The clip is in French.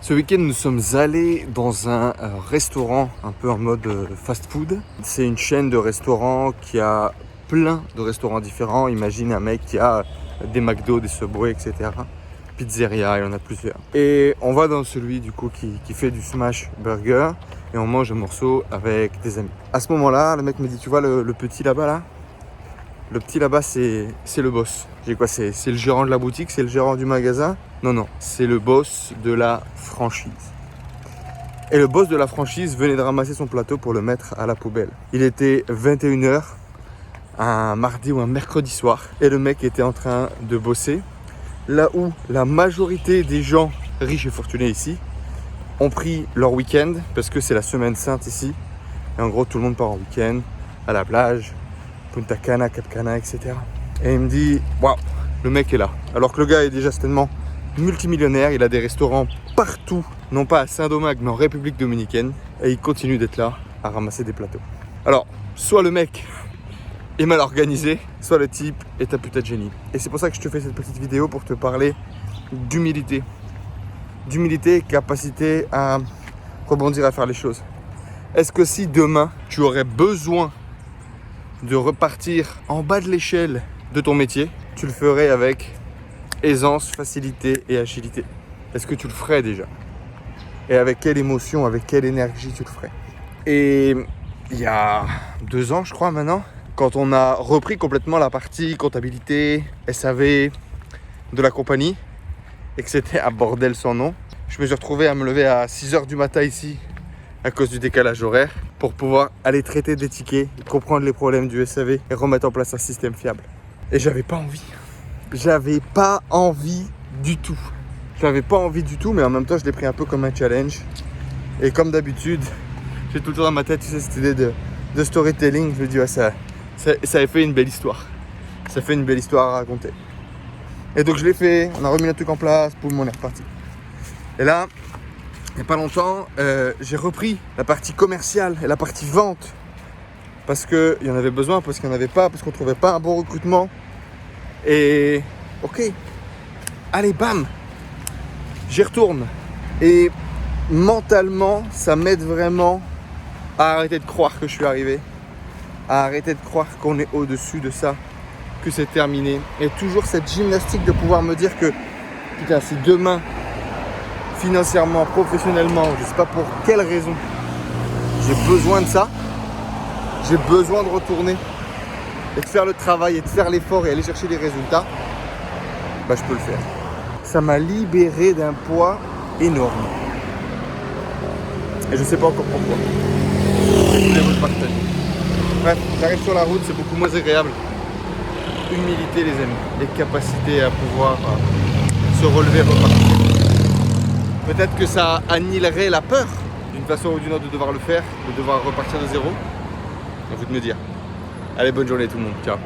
Ce week-end, nous sommes allés dans un restaurant un peu en mode fast-food. C'est une chaîne de restaurants qui a plein de restaurants différents. Imagine un mec qui a des McDo, des Subway, etc. Pizzeria, il y en a plusieurs. Et on va dans celui du coup qui fait du smash burger et on mange un morceau avec des amis. À ce moment-là, le mec me dit, tu vois le petit là-bas là? Le petit là-bas, c'est le boss. J'ai quoi? C'est le gérant de la boutique, c'est le gérant du magasin? Non, c'est le boss de la franchise. Et le boss de la franchise venait de ramasser son plateau pour le mettre à la poubelle. Il était 21h, un mardi ou un mercredi soir, et le mec était en train de bosser. Là où la majorité des gens riches et fortunés ici ont pris leur week-end, parce que c'est la semaine sainte ici. Et en gros, tout le monde part en week-end, à la plage, Punta Cana, Cap Cana, etc. Et il me dit, waouh, le mec est là. Alors que le gars est déjà certainement multimillionnaire, il a des restaurants partout, non pas à Saint-Domingue, mais en République Dominicaine. Et il continue d'être là, à ramasser des plateaux. Alors, soit le mec est mal organisé, soit le type est un putain de génie. Et c'est pour ça que je te fais cette petite vidéo, pour te parler d'humilité. D'humilité, capacité à rebondir, à faire les choses. Est-ce que si demain, tu aurais besoin de repartir en bas de l'échelle de ton métier, tu le ferais avec aisance, facilité et agilité? Est-ce que tu le ferais déjà? Et avec quelle émotion, avec quelle énergie tu le ferais? Et il y a 2 ans, je crois maintenant, quand on a repris complètement la partie comptabilité, SAV de la compagnie, et que c'était un bordel sans nom, je me suis retrouvé à me lever à 6h du matin ici, à cause du décalage horaire, pour pouvoir aller traiter des tickets, comprendre les problèmes du SAV et remettre en place un système fiable. Et j'avais pas envie. J'avais pas envie du tout. J'avais pas envie du tout, mais en même temps, je l'ai pris un peu comme un challenge. Et comme d'habitude, j'ai tout le temps dans ma tête, tu sais, cette idée de storytelling. Je me dis, ouais, ça avait fait une belle histoire. Ça fait une belle histoire à raconter. Et donc, je l'ai fait, on a remis le truc en place, poum, on est reparti. Et là, il n'y a pas longtemps, j'ai repris la partie commerciale et la partie vente. Parce qu'il y en avait besoin, parce qu'il n'y en avait pas, parce qu'on ne trouvait pas un bon recrutement. Et ok, allez, bam, j'y retourne. Et mentalement, ça m'aide vraiment à arrêter de croire que je suis arrivé, à arrêter de croire qu'on est au-dessus de ça, que c'est terminé. Et toujours cette gymnastique de pouvoir me dire que, putain, si demain, financièrement, professionnellement, je ne sais pas pour quelle raison, j'ai besoin de ça, j'ai besoin de retourner et de faire le travail et de faire l'effort et aller chercher les résultats, bah je peux le faire. Ça m'a libéré d'un poids énorme. Et je ne sais pas encore pourquoi. Je voulais vous le partager. Bref, j'arrive sur la route, c'est beaucoup moins agréable. Humilité les amis, les capacités à pouvoir se relever, repartir. Peut-être que ça annihilerait la peur d'une façon ou d'une autre de devoir le faire, de devoir repartir de zéro. À vous de me dire. Allez, bonne journée tout le monde. Ciao.